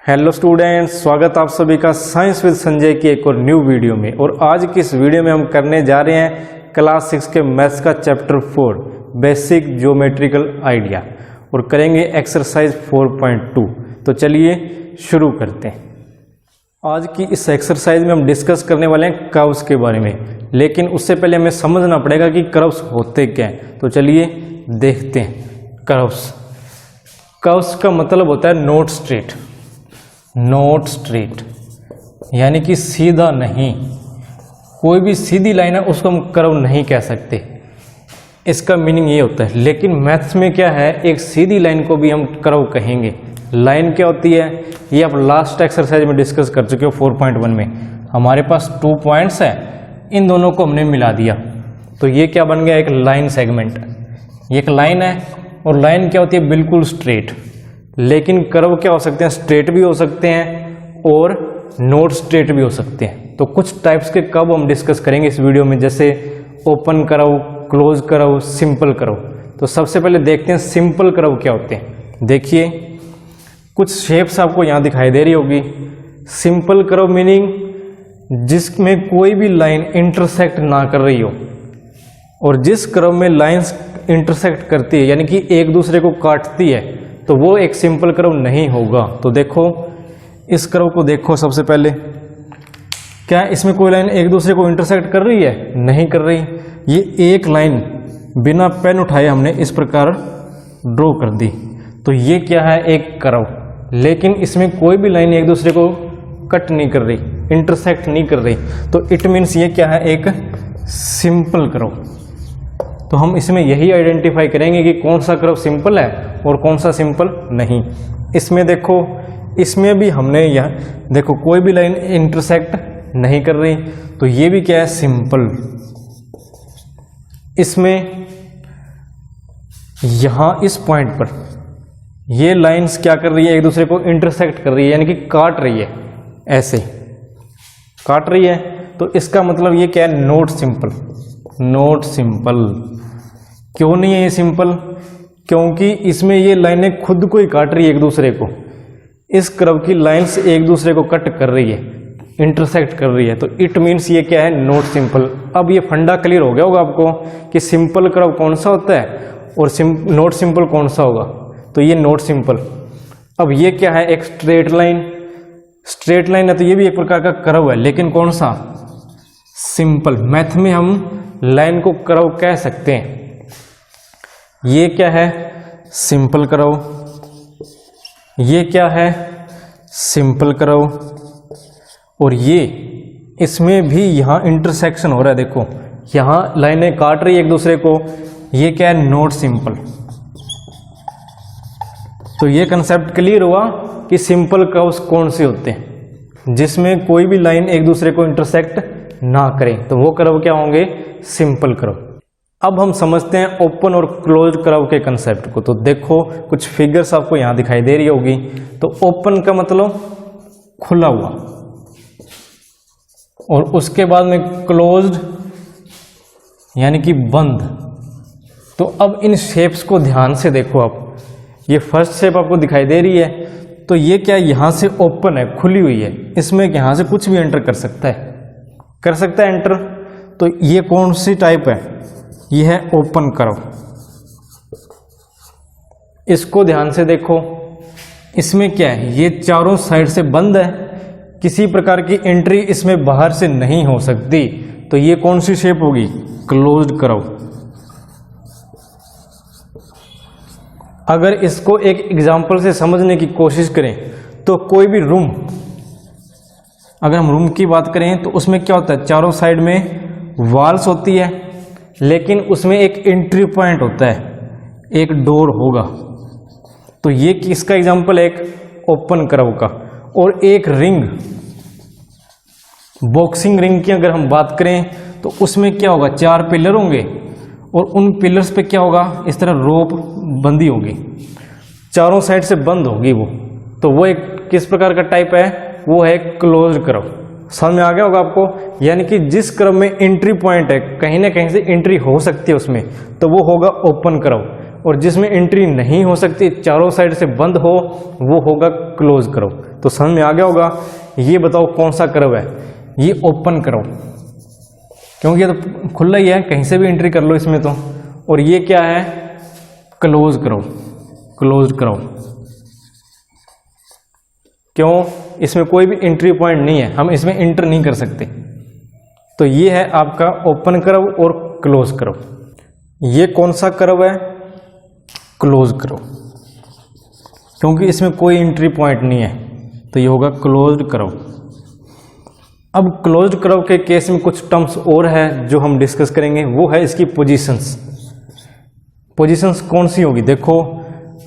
Hello students, स्वागत आप सभी का साइंस विद संजय की एक और न्यू वीडियो में। और आज की इस वीडियो में हम करने जा रहे हैं क्लास 6 के मैथ्स का चैप्टर 4 बेसिक ज्योमेट्रिकल आइडिया और करेंगे एक्सरसाइज 4.2। तो चलिए शुरू करते हैं। आज की इस एक्सरसाइज में हम डिस्कस करने वाले हैं कर्व्स के बारे में, लेकिन उससे पहले हमें समझना पड़ेगा कि कर्व्स होते क्या हैं। तो चलिए देखते हैं। कर्व्स का मतलब होता है नॉट स्ट्रेट, नॉट स्ट्रेट यानी कि सीधा नहीं। कोई भी सीधी लाइन है उसको हम कर्व नहीं कह सकते, इसका मीनिंग ये होता है। लेकिन मैथ्स में क्या है, एक सीधी लाइन को भी हम कर्व कहेंगे। लाइन क्या होती है ये आप लास्ट एक्सरसाइज में डिस्कस कर चुके हो 4.1 में। हमारे पास 2 पॉइंट्स हैं, इन दोनों को हमने मिला दिया तो ये क्या बन गया, एक लाइन सेगमेंट। ये एक लाइन है और लाइन क्या होती है, बिल्कुल स्ट्रेट। लेकिन कर्व क्या हो सकते हैं, स्ट्रेट भी हो सकते हैं और नॉट स्ट्रेट भी हो सकते हैं। तो कुछ टाइप्स के कर्व हम डिस्कस करेंगे इस वीडियो में, जैसे open curve, close curve, simple curve. तो सबसे पहले देखते हैं सिंपल कर्व क्या होते हैं। देखिए कुछ शेप्स आपको यहाँ दिखाई दे रही होगी। सिंपल कर्व मीनिंग जिसमें कोई भी लाइन इंटरसेक्ट ना कर रही हो, और जिस कर्व में लाइंस इंटरसेक्ट करती है यानी कि एक दूसरे को काटती है, तो वो एक सिंपल कर्व नहीं होगा। तो देखो इस कर्व को देखो, सबसे पहले क्या इसमें कोई लाइन एक दूसरे को इंटरसेक्ट कर रही है, नहीं कर रही। ये एक लाइन बिना पेन उठाए हमने इस प्रकार ड्रॉ कर दी, तो ये क्या है, एक कर्व। लेकिन इसमें कोई भी लाइन एक दूसरे को कट नहीं कर रही, इंटरसेक्ट नहीं कर रही, तो इट मीन्स ये क्या है, एक सिंपल कर्व। तो हम इसमें यही आइडेंटिफाई करेंगे कि कौन सा कर्व सिंपल है और कौन सा सिंपल नहीं। इसमें देखो, इसमें भी हमने यह देखो कोई भी लाइन इंटरसेक्ट नहीं कर रही, तो ये भी क्या है, सिंपल। इसमें यहां इस पॉइंट पर ये लाइंस क्या कर रही है, एक दूसरे को इंटरसेक्ट कर रही है यानी कि काट रही है, ऐसे काट रही है। तो इसका मतलब ये क्या है, नॉट सिंपल। नॉट सिंपल क्यों नहीं है ये सिंपल, क्योंकि इसमें ये लाइनें खुद को ही काट रही है एक दूसरे को। इस कर्व की लाइंस एक दूसरे को कट कर रही है, इंटरसेक्ट कर रही है, तो इट मीन्स ये क्या है, नॉट सिंपल। अब ये फंडा क्लियर हो गया होगा आपको कि सिंपल कर्व कौन सा होता है और नॉट सिंपल कौन सा होगा। तो ये नॉट सिंपल। अब ये क्या है, एक स्ट्रेट लाइन। स्ट्रेट लाइन है तो ये भी एक प्रकार का कर्व है, लेकिन कौन सा, सिंपल। मैथ में हम लाइन को कर्व कह सकते हैं। ये क्या है, सिंपल कर्व। ये क्या है, सिंपल कर्व। और ये इसमें भी यहां इंटरसेक्शन हो रहा है, देखो यहां लाइनें काट रही है एक दूसरे को, ये क्या है, नॉट सिंपल। तो ये कंसेप्ट क्लियर हुआ कि सिंपल कर्व्स कौन से होते हैं, जिसमें कोई भी लाइन एक दूसरे को इंटरसेक्ट ना करें, तो वो कर्व क्या होंगे, सिंपल कर्व। अब हम समझते हैं ओपन और क्लोज कर्व के कंसेप्ट को। तो देखो कुछ फिगर्स आपको यहां दिखाई दे रही होगी। तो ओपन का मतलब खुला हुआ, और उसके बाद में क्लोज्ड यानी कि बंद। तो अब इन शेप्स को ध्यान से देखो आप। ये फर्स्ट शेप आपको दिखाई दे रही है, तो ये क्या, यहां से ओपन है, खुली हुई है, इसमें यहां से कुछ भी एंटर कर सकता है एंटर। तो ये कौन सी टाइप है, ये है ओपन कर्व। इसको ध्यान से देखो, इसमें क्या है, ये चारों साइड से बंद है, किसी प्रकार की एंट्री इसमें बाहर से नहीं हो सकती। तो ये कौन सी शेप होगी, क्लोज्ड कर्व। अगर इसको एक एग्जांपल से समझने की कोशिश करें तो कोई भी रूम, अगर हम रूम की बात करें तो उसमें क्या होता है, चारों साइड में वॉल्स होती है, लेकिन उसमें एक एंट्री पॉइंट होता है, एक डोर होगा। तो ये किसका एग्जांपल है, एक ओपन कर्व का। और एक रिंग, बॉक्सिंग रिंग की अगर हम बात करें तो उसमें क्या होगा, 4 पिलर होंगे और उन पिलर्स पे क्या होगा, इस तरह रोप बंदी होगी, चारों साइड से बंद होगी वो। तो वो एक किस प्रकार का टाइप है, वो है क्लोज्ड कर्व। समझ में आ गया होगा आपको। यानी कि जिस कर्व में एंट्री पॉइंट है, कहीं ना कहीं से एंट्री हो सकती है उसमें, तो वो होगा ओपन कर्व। और जिसमें एंट्री नहीं हो सकती, चारों साइड से बंद हो, वो होगा क्लोज कर्व। तो समझ में आ गया होगा। ये बताओ कौन सा कर्व है, ये ओपन कर्व, क्योंकि ये तो खुला ही है, कहीं से भी एंट्री कर लो इसमें तो। और ये क्या है, क्लोज कर्व, क्लोज कर्व। क्यों, इसमें कोई भी एंट्री पॉइंट नहीं है, हम इसमें एंटर नहीं कर सकते। तो ये है आपका ओपन कर्व और क्लोज कर्व। ये कौन सा कर्व है, क्लोज कर्व, क्योंकि इसमें कोई एंट्री पॉइंट नहीं है, तो ये होगा क्लोज्ड कर्व। अब क्लोज्ड कर्व के केस में कुछ टर्म्स और है जो हम डिस्कस करेंगे, वो है इसकी पोजीशंस। पोजीशंस कौन सी होगी, देखो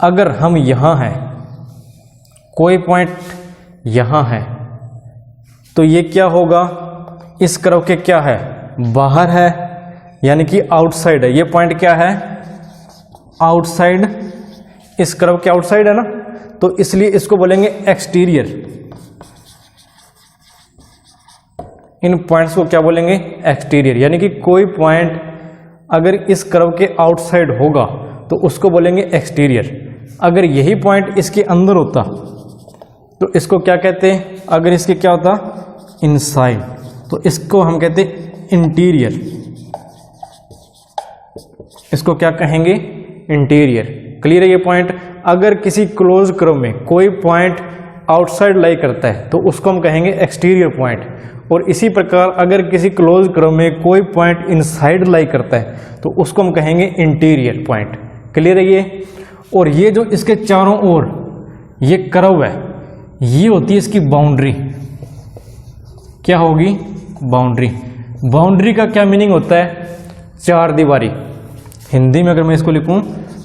अगर हम यहाँ हैं, कोई पॉइंट यहाँ है, तो ये क्या होगा, इस कर्व के क्या है, बाहर है, यानी कि आउटसाइड है। ये पॉइंट क्या है, आउटसाइड, इस कर्व के आउटसाइड है ना, तो इसलिए इसको बोलेंगे एक्सटीरियर। इन पॉइंट्स को क्या बोलेंगे, एक्सटीरियर। यानी कि कोई पॉइंट अगर इस कर्व के आउटसाइड होगा तो उसको बोलेंगे एक्सटीरियर। अगर यही पॉइंट इसके अंदर होता तो इसको क्या कहते हैं, अगर इसके क्या होता, इनसाइड, तो इसको हम कहते हैं इंटीरियर। इसको क्या कहेंगे, इंटीरियर। क्लियर है ये पॉइंट। अगर किसी क्लोज कर्व में कोई पॉइंट आउटसाइड लाई करता है तो उसको हम कहेंगे एक्सटीरियर पॉइंट, और इसी प्रकार अगर किसी क्लोज कर्व में कोई पॉइंट इनसाइड लाई करता है तो उसको हम कहेंगे इंटीरियर पॉइंट। क्लियर है ये। और ये जो इसके चारों ओर ये कर्व है, ये होती है इसकी बाउंड्री। क्या होगी, बाउंड्री। बाउंड्री का क्या मीनिंग होता है, चार दीवारी। हिंदी में अगर मैं इसको लिखूं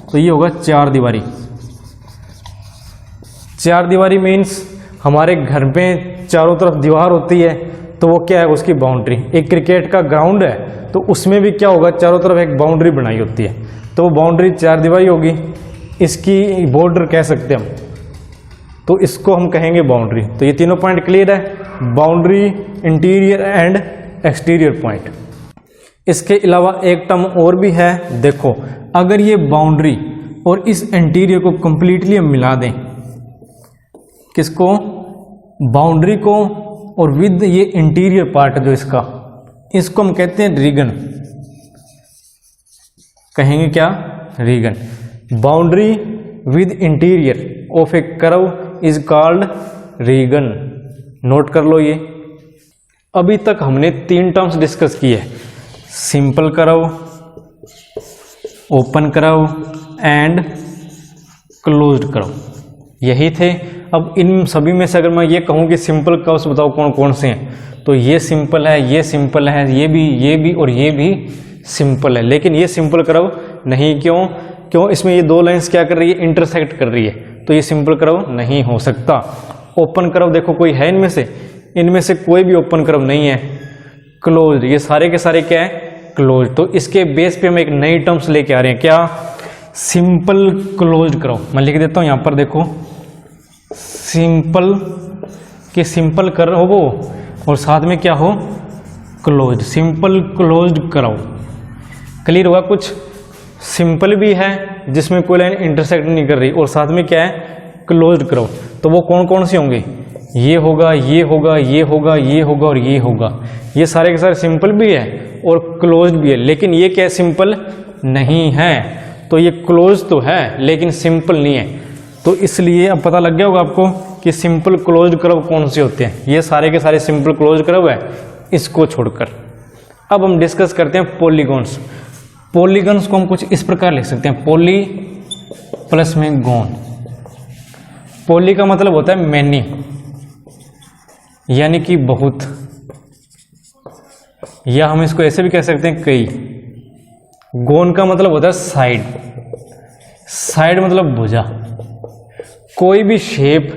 तो ये होगा चार दीवारी। चार दीवारी मीन्स हमारे घर में चारों तरफ दीवार होती है, तो वो क्या है, उसकी बाउंड्री। एक क्रिकेट का ग्राउंड है तो उसमें भी क्या होगा, चारों तरफ एक बाउंड्री बनाई होती है, तो वो बाउंड्री चार दीवारी होगी। इसकी बॉर्डर कह सकते हैं हम, तो इसको हम कहेंगे बाउंड्री। तो ये तीनों पॉइंट क्लियर है, boundary, interior and exterior point. इसके अलावा एक टर्म और भी है, देखो अगर ये बाउंड्री और इस इंटीरियर को कंप्लीटली हम मिला दें, किसको, बाउंड्री को, और विद ये इंटीरियर पार्ट जो इसका, इसको हम कहते हैं रीगन। कहेंगे क्या, region. Boundary with interior of a curve is called region. नोट कर लो ये। अभी तक हमने तीन टर्म्स डिस्कस किए हैं, simple curve, open curve and closed curve, यही थे। अब इन सभी में से अगर मैं ये कहूँ कि सिंपल कर्व्स बताओ कौन कौन से हैं, तो ये सिंपल है, ये सिंपल है, ये भी और ये भी सिंपल है। लेकिन ये सिंपल कर्व नहीं, क्यों, इसमें ये दो लाइंस क्या कर रही है, इंटरसेक्ट कर रही है, तो ये सिंपल कर्व नहीं हो सकता। ओपन कर्व देखो कोई है इनमें से कोई भी ओपन कर्व नहीं है। क्लोज्ड, ये सारे के सारे क्या है, क्लोज्ड। तो इसके बेस पे हम एक नई टर्म्स लेके आ रहे हैं, क्या, सिंपल क्लोज्ड कर्व। मैं लिख देता हूं यहां पर, देखो सिंपल के सिंपल कर्व हो और साथ में क्या हो, closed, simple closed curve. Clear हुआ। कुछ सिंपल भी है जिसमें कोई लाइन इंटरसेक्ट नहीं कर रही, और साथ में क्या है, क्लोज्ड कर्व। तो वो कौन कौन से होंगे, ये होगा, ये होगा, ये होगा, ये होगा और ये होगा। ये सारे के सारे सिंपल भी है और क्लोज्ड भी है, लेकिन ये क्या सिंपल नहीं है। तो ये क्लोज तो है लेकिन सिंपल नहीं है। तो इसलिए अब पता लग गया होगा आपको कि सिंपल क्लोज्ड कर्व कौन से होते हैं। ये सारे के सारे सिंपल क्लोज्ड कर्व है, इसको छोड़कर। अब हम डिस्कस करते हैं पॉलीगॉन्स। पॉलीगॉन्स को हम कुछ इस प्रकार लिख सकते हैं, पॉली प्लस में गॉन। पॉली का मतलब होता है मैनी, यानी कि बहुत, या हम इसको ऐसे भी कह सकते हैं कई। गोन का मतलब होता है साइड, साइड मतलब भुजा। कोई भी शेप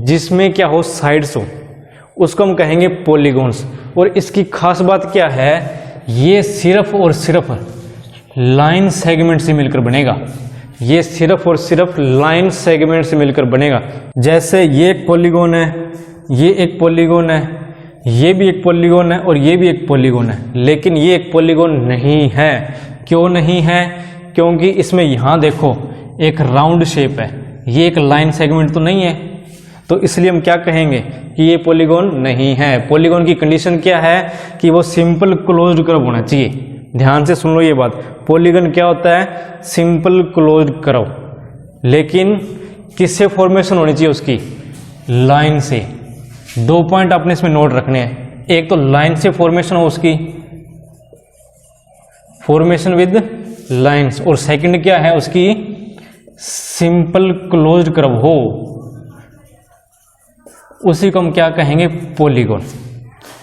जिसमें क्या हो, साइड्स हो, उसको हम कहेंगे पॉलीगॉन्स। और इसकी खास बात क्या है, ये सिर्फ और सिर्फ लाइन सेगमेंट से मिलकर बनेगा। ये सिर्फ और सिर्फ लाइन सेगमेंट से मिलकर बनेगा। जैसे ये एक पॉलीगॉन है, ये एक पॉलीगॉन है, ये भी एक पॉलीगॉन है और ये भी एक पॉलीगॉन है, लेकिन ये एक पॉलीगॉन नहीं है। क्यों नहीं है, क्योंकि इसमें यहाँ देखो एक राउंड शेप है, ये एक लाइन सेगमेंट तो नहीं है। तो इसलिए हम क्या कहेंगे कि ये पॉलीगॉन नहीं है। पॉलीगॉन की कंडीशन क्या है कि वो सिंपल क्लोज्ड कर्व होना चाहिए। ध्यान से सुन लो ये बात, पॉलीगॉन क्या होता है, सिंपल क्लोज्ड कर्व, लेकिन किससे फॉर्मेशन होनी चाहिए उसकी, लाइन से। 2 पॉइंट आपने इसमें नोट रखने हैं, एक तो लाइन से फॉर्मेशन हो उसकी, फॉर्मेशन विद लाइंस, और सेकंड क्या है उसकी, सिंपल क्लोज्ड कर्व हो, उसी को हम क्या कहेंगे, पॉलीगॉन।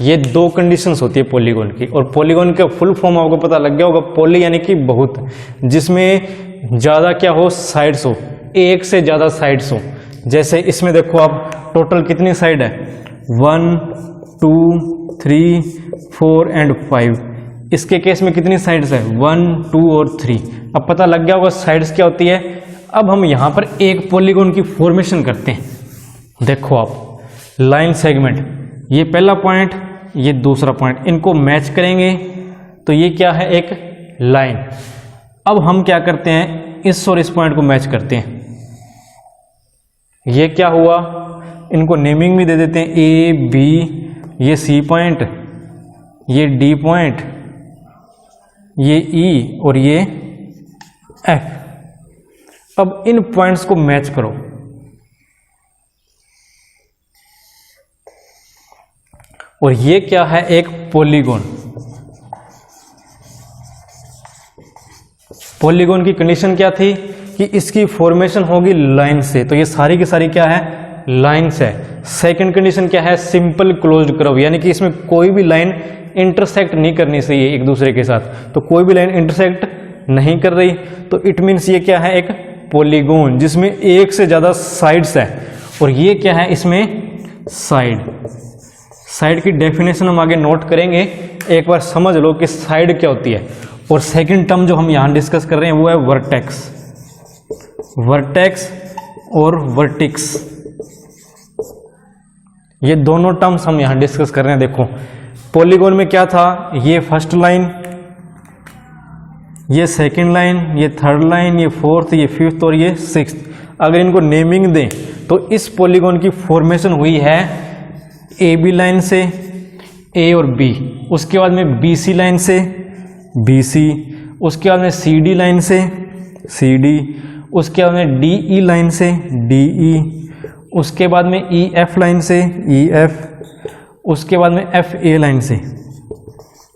ये 2 कंडीशंस होती है पॉलीगॉन की। और पॉलीगॉन का फुल फॉर्म आपको पता लग गया होगा, पॉली यानी कि बहुत, जिसमें ज़्यादा क्या हो, साइड्स हो, एक से ज़्यादा साइड्स हो। जैसे इसमें देखो आप टोटल कितनी साइड है, 1 2 3 4 एंड 5। इसके केस में कितनी साइड्स है, 1 2 और 3। अब पता लग गया होगा साइड्स क्या होती है। अब हम यहाँ पर एक पॉलीगॉन की फॉर्मेशन करते हैं। देखो आप, लाइन सेगमेंट, ये पहला पॉइंट, ये दूसरा पॉइंट, इनको मैच करेंगे तो ये क्या है, एक लाइन। अब हम क्या करते हैं, इस और इस पॉइंट को मैच करते हैं। ये क्या हुआ, इनको नेमिंग भी दे देते हैं, ए बी, ये सी पॉइंट, ये डी पॉइंट, ये ई और ये एफ। अब इन पॉइंट्स को मैच करो। और ये क्या है, एक पॉलीगॉन। पॉलीगॉन की कंडीशन क्या थी कि इसकी फॉर्मेशन होगी लाइन से, तो ये सारी की सारी क्या है, लाइंस है। सेकंड कंडीशन क्या है, सिंपल क्लोज्ड कर्व, यानी कि इसमें कोई भी लाइन इंटरसेक्ट नहीं करनी चाहिए एक दूसरे के साथ। तो कोई भी लाइन इंटरसेक्ट नहीं कर रही, तो इट मीन्स ये क्या है, एक पॉलीगॉन जिसमें एक से ज्यादा साइड्स है। और ये क्या है, इसमें साइड की डेफिनेशन हम आगे नोट करेंगे। एक बार समझ लो कि साइड क्या होती है। और सेकंड टर्म जो हम यहां डिस्कस कर रहे हैं वो है वर्टेक्स, वर्टेक्स और वर्टिक्स। ये दोनों टर्म्स हम यहां डिस्कस कर रहे हैं। देखो पॉलीगॉन में क्या था, ये फर्स्ट लाइन, ये सेकंड लाइन, ये थर्ड लाइन, ये फोर्थ, ये फिफ्थ और ये सिक्स्थ। अगर इनको नेमिंग दें तो इस पॉलीगॉन की फॉर्मेशन हुई है ए बी लाइन से, ए और बी, उसके बाद में बी सी लाइन से, बी सी, उसके बाद में सी डी लाइन से, सी डी, उसके बाद में डी ई लाइन से, डी ई, उसके बाद में ई एफ लाइन से, ई एफ, उसके बाद में एफ ए लाइन से।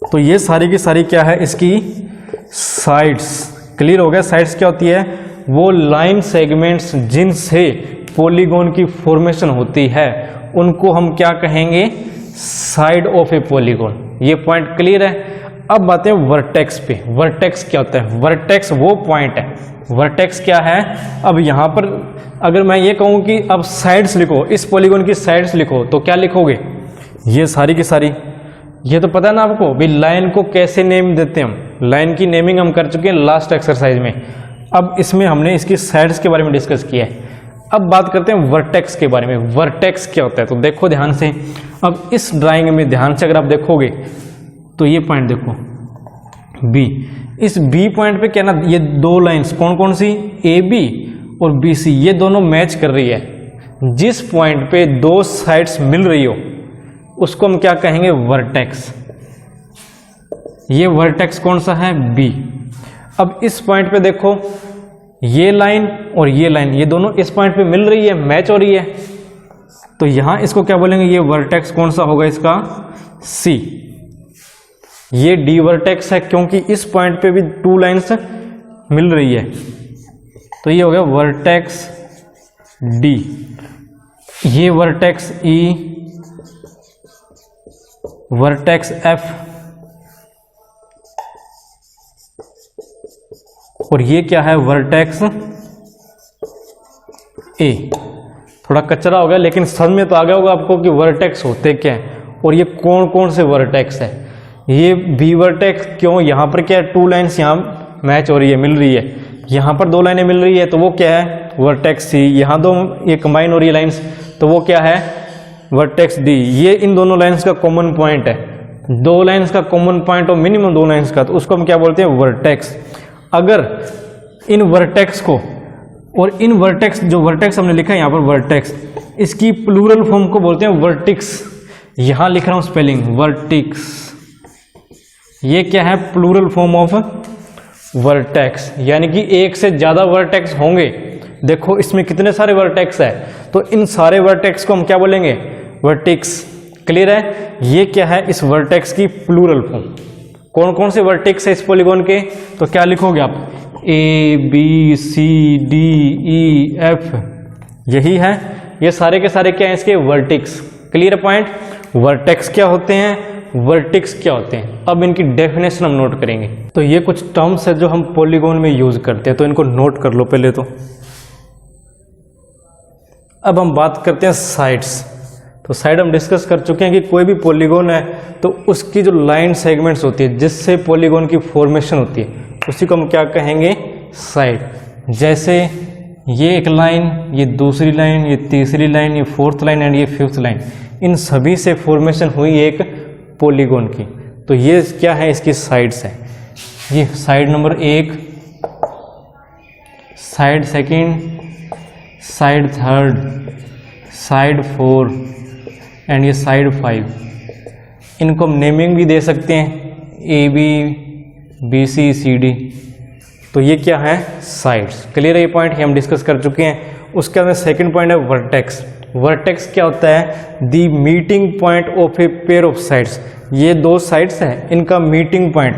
तो ये सारी की सारी क्या है, इसकी साइड्स। क्लियर हो गया, साइड्स क्या होती है, वो लाइन सेगमेंट्स जिनसे पॉलीगॉन की फॉर्मेशन होती है, उनको हम क्या कहेंगे, साइड ऑफ ए पॉलीगॉन। ये पॉइंट क्लियर है। अब आते हैं वर्टेक्स पे। वर्टेक्स क्या होता है, वर्टेक्स वो पॉइंट है, वर्टेक्स क्या है। अब यहां पर अगर मैं ये कहूं कि अब साइड्स लिखो, इस पॉलीगॉन की साइड्स लिखो, तो क्या लिखोगे, ये सारी की सारी। ये तो पता है ना आपको भी लाइन को कैसे नेम देते हैं हम। लाइन की नेमिंग हम कर चुके हैं लास्ट एक्सरसाइज में। अब इसमें हमने इसकी साइड्स के बारे में डिस्कस किया है। अब बात करते हैं वर्टेक्स के बारे में। वर्टेक्स क्या होता है, तो देखो ध्यान से। अब इस ड्राइंग में ध्यान से अगर आप देखोगे तो ये पॉइंट देखो बी, इस बी पॉइंट पे क्या ना, ये 2 लाइंस कौन कौन सी, ए बी और बी सी, ये दोनों मैच कर रही है। जिस पॉइंट पे 2 साइड्स मिल रही हो उसको हम क्या कहेंगे, वर्टेक्स। ये वर्टेक्स कौन सा है, बी। अब इस पॉइंट पे देखो, ये लाइन और ये लाइन, ये दोनों इस पॉइंट पे मिल रही है, मैच हो रही है, तो यहां इसको क्या बोलेंगे, ये वर्टेक्स कौन सा होगा इसका, सी। ये डी वर्टेक्स है क्योंकि इस पॉइंट पे भी 2 लाइन्स मिल रही है, तो ये हो गया वर्टेक्स डी। ये वर्टेक्स ई, वर्टेक्स एफ, और ये क्या है, वर्टेक्स ए। थोड़ा कचरा हो गया लेकिन समझ में तो आ गया होगा आपको कि वर्टेक्स होते क्या हैं और ये कौन कौन से वर्टेक्स है। ये बी वर्टेक्स क्यों, यहाँ पर क्या है, 2 लाइन्स यहाँ मैच हो रही है, मिल रही है, यहाँ पर 2 लाइनें मिल रही है, तो वो क्या है, वर्टेक्स सी। यहाँ 2 ये कंबाइन हो रही है लाइन्स, तो वो क्या है, वर्टेक्स डी। ये इन दोनों लाइन्स का कॉमन पॉइंट है। 2 लाइन्स का कॉमन पॉइंट और मिनिमम 2 लाइन्स का, तो उसको हम क्या बोलते हैं, वर्टेक्स। अगर इन वर्टेक्स को और इन वर्टेक्स, जो वर्टेक्स हमने लिखा है यहाँ पर वर्टेक्स, इसकी प्लूरल फॉर्म को बोलते हैं वर्टिक्स। यहां लिख रहा हूं स्पेलिंग वर्टिक्स। ये क्या है? प्लूरल फॉर्म ऑफ वर्टेक्स, यानी कि एक से ज्यादा वर्टेक्स होंगे। देखो इसमें कितने सारे वर्टेक्स है, तो इन सारे वर्टेक्स को हम क्या बोलेंगे? वर्टिक्स। क्लियर है? ये क्या है? इस वर्टेक्स की प्लूरल फॉर्म। कौन कौन से वर्टेक्स है इस पॉलीगॉन के? तो क्या लिखोगे आप? ABCDEF, यही है। ये सारे के सारे क्या है? इसके वर्टिक्स। Clear point? वर्टेक्स क्या होते हैं, वर्टिक्स क्या होते हैं, अब इनकी डेफिनेशन हम नोट करेंगे। तो ये कुछ टर्म्स है जो हम पॉलीगॉन में यूज करते हैं, तो इनको नोट कर लो पहले तो। अब हम बात करते हैं साइड्स। तो साइड हम डिस्कस कर चुके हैं कि कोई भी पॉलीगॉन है तो उसकी जो लाइन सेगमेंट्स होती है जिससे पॉलीगॉन की फॉर्मेशन होती है उसी को हम क्या कहेंगे? साइड। जैसे ये एक लाइन, ये दूसरी लाइन, ये तीसरी लाइन, ये फोर्थ लाइन एंड ये फिफ्थ लाइन, इन सभी से फॉर्मेशन हुई एक पॉलीगॉन की। तो ये क्या है? इसकी साइड्स है। ये side number 1, side second, side third, side 4 and ये साइड 5। इनको हम नेमिंग भी दे सकते हैं, AB, BC, CD। तो ये क्या है? साइड्स। क्लियर है? ये पॉइंट हम डिस्कस कर चुके हैं। उसके बाद सेकंड पॉइंट है वर्टेक्स। वर्टेक्स क्या होता है? The meeting point of a pair of sides. ये दो साइड्स हैं, इनका मीटिंग पॉइंट,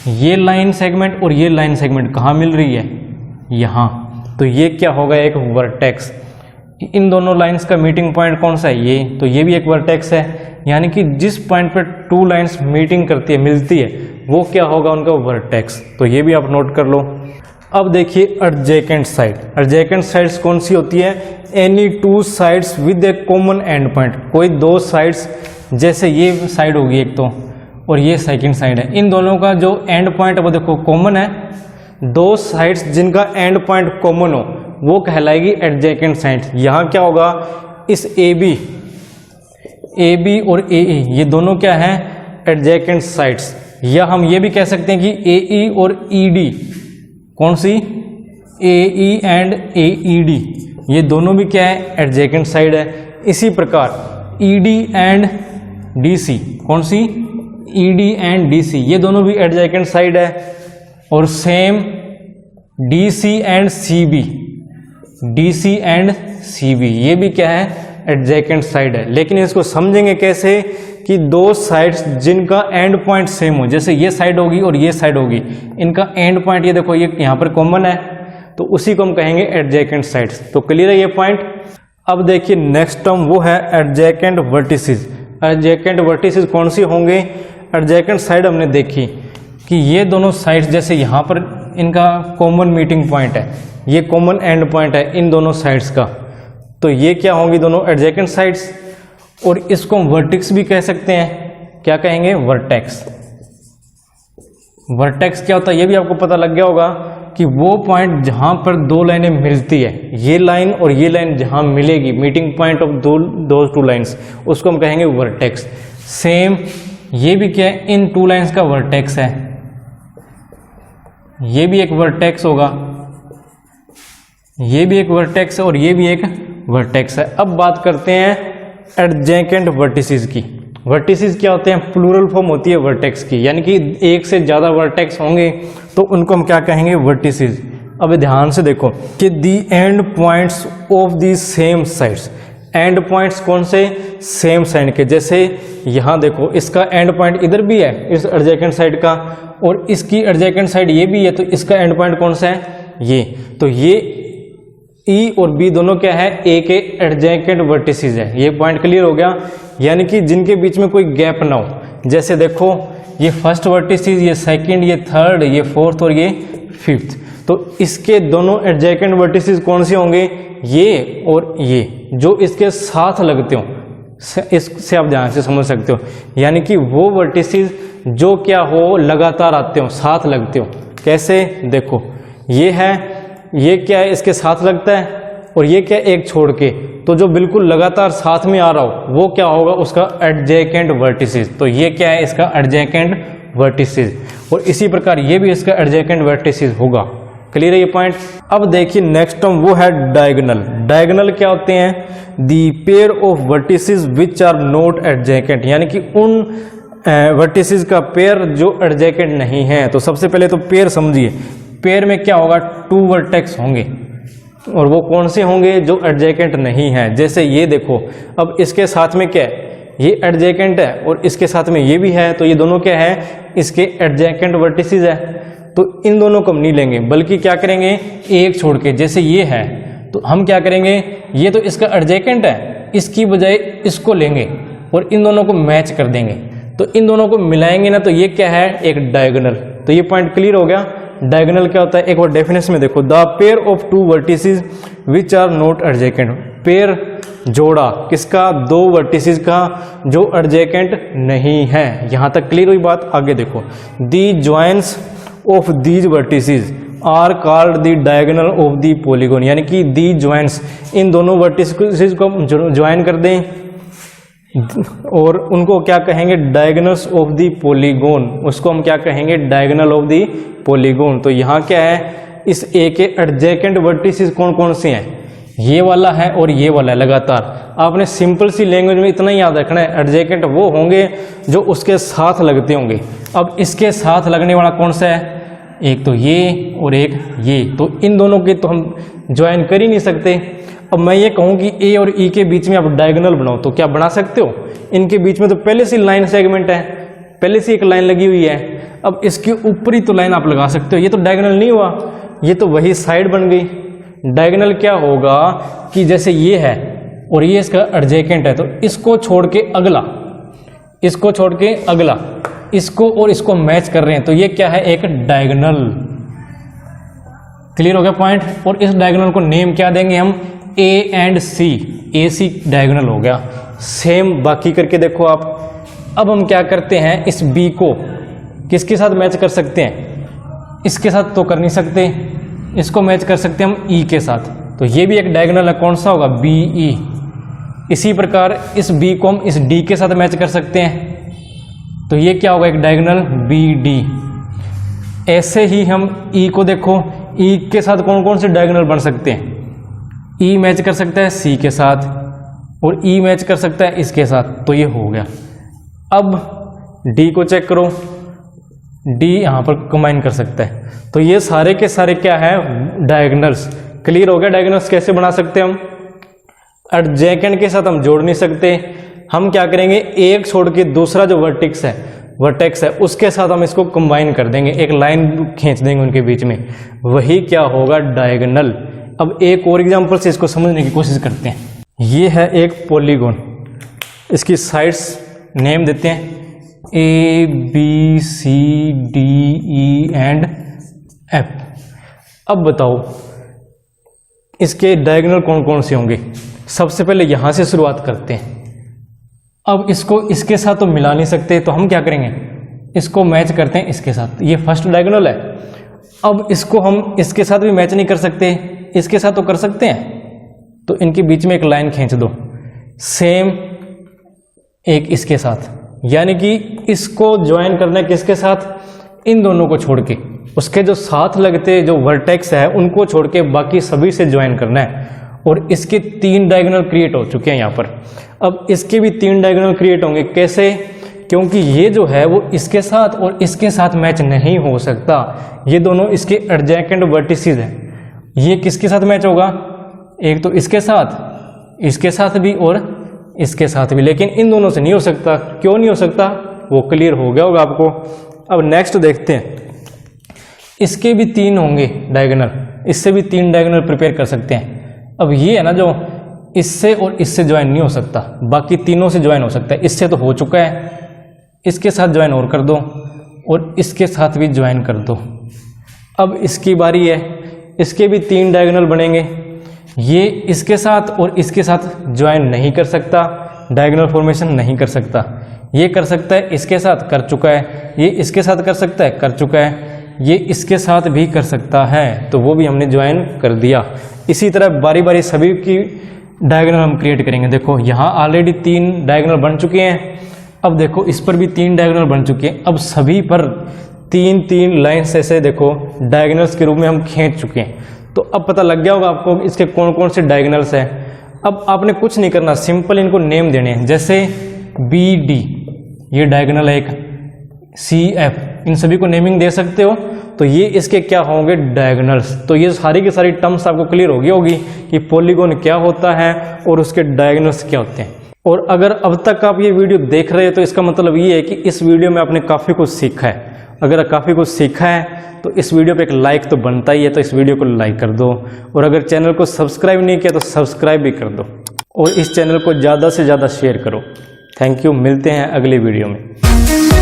ये लाइन सेगमेंट और ये लाइन सेगमेंट कहाँ मिल रही है? यहाँ। तो ये क्या होगा? एक वर्टेक्स। इन दोनों लाइंस का मीटिंग पॉइंट कौन सा है? ये। तो ये भी एक वर्टेक्स है, यानी कि जिस पॉइंट पर टू लाइंस मीटिंग करती है, मिलती है, वो क्या होगा? उनका वर्टेक्स। तो ये भी आप नोट कर लो। अब देखिए एडजेकेंट साइड। एडजेकेंट साइड्स कौन सी होती है? Any two sides with A common and point. कोई दो साइड्स, जैसे ये साइड होगी एक तो, और ये सेकंड साइड है, इन दोनों का जो एंड पॉइंट है वो देखो कॉमन है। दो साइड्स जिनका एंड पॉइंट कॉमन हो वो कहलाएगी एडजेकेंट साइड। यहाँ क्या होगा? इस AB और AE ये दोनों क्या है? एडजेकेंट साइड्स। या हम ये भी कह सकते हैं कि AE और ED, कौन सी? AE एंड AED, ये दोनों भी क्या है? एडजेकेंट साइड है। इसी प्रकार ED एंड DC, कौन सी? ED एंड DC, ये दोनों भी एडजेकेंट साइड है। और same DC and CB, DC and CB, ये भी क्या है? एडजेकेंट साइड है। लेकिन इसको समझेंगे कैसे? कि दो साइड्स जिनका एंड पॉइंट सेम हो, जैसे ये साइड होगी और ये साइड होगी, इनका एंड पॉइंट ये देखो, ये यहाँ पर कॉमन है, तो उसी को हम कहेंगे एडजेकेंट साइड्स। तो क्लियर है ये पॉइंट? अब देखिए नेक्स्ट टर्म वो है एडजेकेंट वर्टिसेस। एडजेकेंट वर्टिसेस कौन सी होंगे? एडजेकेंट साइड हमने देखी कि ये दोनों साइड्स, जैसे यहाँ पर इनका कॉमन मीटिंग पॉइंट है, ये कॉमन एंड पॉइंट है इन दोनों साइड्स का, तो ये क्या होंगी? दोनों एडजेकेंट साइड्स। और इसको हम वर्टेक्स भी कह सकते हैं। क्या कहेंगे? वर्टेक्स। वर्टेक्स क्या होता है ये भी आपको पता लग गया होगा कि वो पॉइंट जहां पर दो लाइनें मिलती है, ये लाइन और ये लाइन जहां मिलेगी, मीटिंग पॉइंट ऑफ दो टू लाइंस, उसको हम कहेंगे वर्टेक्स। सेम ये भी क्या है? इन टू लाइंस का वर्टेक्स है, ये भी एक वर्टेक्स होगा, ये भी एक वर्टेक्स है और ये भी एक वर्टेक्स है। अब बात करते हैं एडजेकेंट वर्टिसेस की। वर्टिसेस क्या होते हैं? प्लूरल फॉर्म होती है वर्टेक्स की, यानी कि एक से ज्यादा वर्टेक्स होंगे तो उनको हम क्या कहेंगे? वर्टिसेस। अब ध्यान से देखो कि the end points of the same sides. End points कौन से? सेम साइड के। जैसे यहां देखो, इसका एंड पॉइंट इधर भी है इस एडजेकेंट साइड का, और इसकी एडजेकेंट साइड ये भी है, तो इसका एंड पॉइंट कौन सा है? ये। तो ये E और B दोनों क्या है? A के एडजेकेंट वर्टिसेस है। ये पॉइंट क्लियर हो गया, यानी कि जिनके बीच में कोई गैप ना हो। जैसे देखो, ये फर्स्ट वर्टिसेस, ये सेकंड, ये थर्ड, ये फोर्थ और ये फिफ्थ, तो इसके दोनों एडजेकेंट वर्टिसेस कौन से होंगे? ये और ये, जो इसके साथ लगते हो। इससे आप ध्यान से समझ सकते हो, यानी कि वो वर्टिसेस जो क्या हो? लगातार आते हो, साथ लगते हो। कैसे? देखो, ये है, ये क्या है? इसके साथ लगता है, और ये क्या? एक छोड़ के, तो जो बिल्कुल लगातार साथ में आ रहा हो वो क्या होगा? उसका एडजेकेंट वर्टिसेस। तो ये क्या है? इसका एडजेकेंट वर्टिसेस। और इसी प्रकार ये भी इसका एडजेकेंट वर्टिसेस होगा। क्लियर है ये पॉइंट। अब देखिए नेक्स्ट टर्म वो है डायगोनल। डायगोनल क्या होते हैं? The pair of vertices which are not adjacent, यानी कि उन वर्टिसेस का पेयर जो एडजेसेंट नहीं है। तो सबसे पहले तो पेयर समझिए, पेयर में क्या होगा? 2 वर्टेक्स होंगे, और वो कौन से होंगे? जो एडजेसेंट नहीं है। जैसे ये देखो, अब इसके साथ में क्या है? ये एडजेसेंट है और इसके साथ में ये भी है, तो ये दोनों क्या है? इसके एडजेसेंट वर्टिसेस है। तो इन दोनों को हम नहीं लेंगे, बल्कि क्या करेंगे? एक छोड़ के, जैसे ये है तो हम क्या करेंगे? ये तो इसका एडजेसेंट है, इसकी बजाय इसको लेंगे और इन दोनों को मैच कर देंगे। तो इन दोनों को मिलाएंगे ना, तो ये क्या है? एक डायगोनल। तो ये पॉइंट क्लियर हो गया। डायगोनल क्या होता है? एक बार डेफिनेशन में देखो, the pair of 2 vertices which are not adjacent. Pair जोड़ा किसका? 2 वर्टिसेस का जो एडजेसेंट नहीं है। यहां तक क्लियर हुई बात। आगे देखो, the joints of these vertices are called the diagonal of the polygon, यानी कि दी जॉइंट्स, इन दोनों वर्टिसेस को ज्वाइन कर दें और उनको क्या कहेंगे? Diagonals of the polygon. उसको हम क्या कहेंगे? Diagonal of the polygon. तो यहाँ क्या है? इस ए के एडजेसेंट वर्टिसेस कौन कौन से हैं? ये वाला है और ये वाला है। लगातार आपने सिंपल सी लैंग्वेज में इतना ही याद रखना है, एडजेसेंट वो होंगे जो उसके साथ लगते होंगे। अब इसके साथ लगने वाला कौन सा है? एक तो ये और एक ये। तो इन दोनों के तो हम ज्वाइन कर ही नहीं सकते। अब मैं ये कहूँ कि ए और ई के बीच में आप डायगोनल बनाओ, तो क्या बना सकते हो? इनके बीच में तो पहले से लाइन सेगमेंट है, पहले से एक लाइन लगी हुई है। अब इसके ऊपर ही तो लाइन आप लगा सकते हो। ये तो डायगोनल नहीं हुआ, ये तो वही साइड बन गई। डायगोनल क्या होगा कि जैसे ये है और ये इसका एडजेसेंट है, तो इसको छोड़ के अगला, इसको छोड़ के अगला, इसको और इसको मैच कर रहे हैं, तो ये क्या है? एक डायगोनल। क्लियर हो गया पॉइंट। और इस डायगोनल को नेम क्या देंगे हम? A and C. A C diagonal हो गया। सेम बाकी करके देखो आप। अब हम क्या करते हैं? इस बी को किसके साथ मैच कर सकते हैं? इसके साथ तो कर नहीं सकते, इसको मैच कर सकते हैं हम ई के साथ। तो ये भी एक डायगोनल है। कौन सा होगा? B E. इसी प्रकार इस बी को हम इस डी के साथ मैच कर सकते हैं, तो ये क्या होगा? एक डायगोनल बी डी। ऐसे ही हम ई को देखो, ई के साथ कौन कौन से डायगोनल बन सकते हैं? ई मैच कर सकता है सी के साथ और ई मैच कर सकता है इसके साथ, तो ये हो गया। अब डी को चेक करो, डी यहाँ पर कंबाइन कर सकता है। तो ये सारे के सारे क्या है? डायगोनल्स। क्लियर हो गया डायगोनल्स कैसे बना सकते हैं हम? एडजेसेंट के साथ हम जोड़ नहीं सकते। हम क्या करेंगे? एक छोड़ के दूसरा जो वर्टेक्स है उसके साथ हम इसको कंबाइन कर देंगे, एक लाइन खींच देंगे उनके बीच में। वही क्या होगा? डायगोनल। अब एक और एग्जांपल से इसको समझने की कोशिश करते हैं। ये है एक पॉलीगॉन, इसकी साइड्स नेम देते हैं A B C D E and F. अब बताओ इसके डायगोनल कौन कौन से होंगे? सबसे पहले यहां से शुरुआत करते हैं। अब इसको इसके साथ तो मिला नहीं सकते, तो हम क्या करेंगे? इसको मैच करते हैं इसके साथ। ये फर्स्ट डायगोनल है। अब इसको हम इसके साथ भी मैच नहीं कर सकते, इसके साथ तो कर सकते हैं, तो इनके बीच में एक लाइन खींच दो। सेम एक इसके साथ, यानी कि इसको ज्वाइन करना है किसके साथ? इन दोनों को छोड़ के, उसके जो साथ लगते जो वर्टेक्स है उनको छोड़ के बाकी सभी से ज्वाइन करना है। और इसके 3 डायगोनल क्रिएट हो चुके हैं यहाँ पर। अब इसके भी 3 डायगोनल क्रिएट होंगे। कैसे? क्योंकि ये जो है वो इसके साथ और इसके साथ मैच नहीं हो सकता। ये दोनों इसके एडजेसेंट वर्टिसेस हैं। ये किसके साथ मैच होगा? एक तो इसके साथ भी और इसके साथ भी, लेकिन इन दोनों से नहीं हो सकता। क्यों नहीं हो सकता? वो क्लियर हो गया होगा आपको। अब नेक्स्ट देखते हैं। इसके भी 3 होंगे डायगोनल, इससे भी 3 डायगोनल प्रिपेयर कर सकते हैं। अब ये है ना, जो इससे और इससे ज्वाइन नहीं हो सकता, बाकी तीनों से ज्वाइन हो सकता है। इससे तो हो चुका है, इसके साथ ज्वाइन और कर दो और इसके साथ भी ज्वाइन कर दो। अब इसकी बारी है, इसके भी 3 डायगोनल बनेंगे। ये इसके साथ और इसके साथ ज्वाइन नहीं कर सकता, डायगोनल फॉर्मेशन नहीं कर सकता। ये कर सकता है इसके साथ, कर चुका है। ये इसके साथ कर सकता है, कर चुका है। ये इसके साथ भी कर सकता है, तो वो भी हमने ज्वाइन कर दिया। इसी तरह बारी बारी सभी की डायगोनल हम क्रिएट करेंगे। देखो यहाँ ऑलरेडी 3 डायगोनल बन चुके हैं। अब देखो इस पर भी 3 डायगोनल बन चुके हैं। अब सभी पर तीन तीन लाइन्स ऐसे देखो डायगोनल्स के रूप में हम खींच चुके हैं। तो अब पता लग गया होगा आपको इसके कौन कौन से डायगोनल्स हैं। अब आपने कुछ नहीं करना, सिंपल इनको नेम देने हैं। जैसे BD ये डायगोनल है एक, CF इन सभी को नेमिंग दे सकते हो। तो ये इसके क्या होंगे, डायगोनल्स। तो ये सारी की सारी टर्म्स आपको क्लियर होगी कि पॉलीगॉन क्या होता है और उसके डायगोनल्स क्या होते हैं। और अगर अब तक आप ये वीडियो देख रहे हो तो इसका मतलब ये है कि इस वीडियो में आपने काफ़ी कुछ सीखा है। अगर काफ़ी कुछ सीखा है तो इस वीडियो पे एक लाइक तो बनता ही है, तो इस वीडियो को लाइक कर दो। और अगर चैनल को सब्सक्राइब नहीं किया तो सब्सक्राइब भी कर दो और इस चैनल को ज़्यादा से ज़्यादा शेयर करो। थैंक यू, मिलते हैं अगली वीडियो में।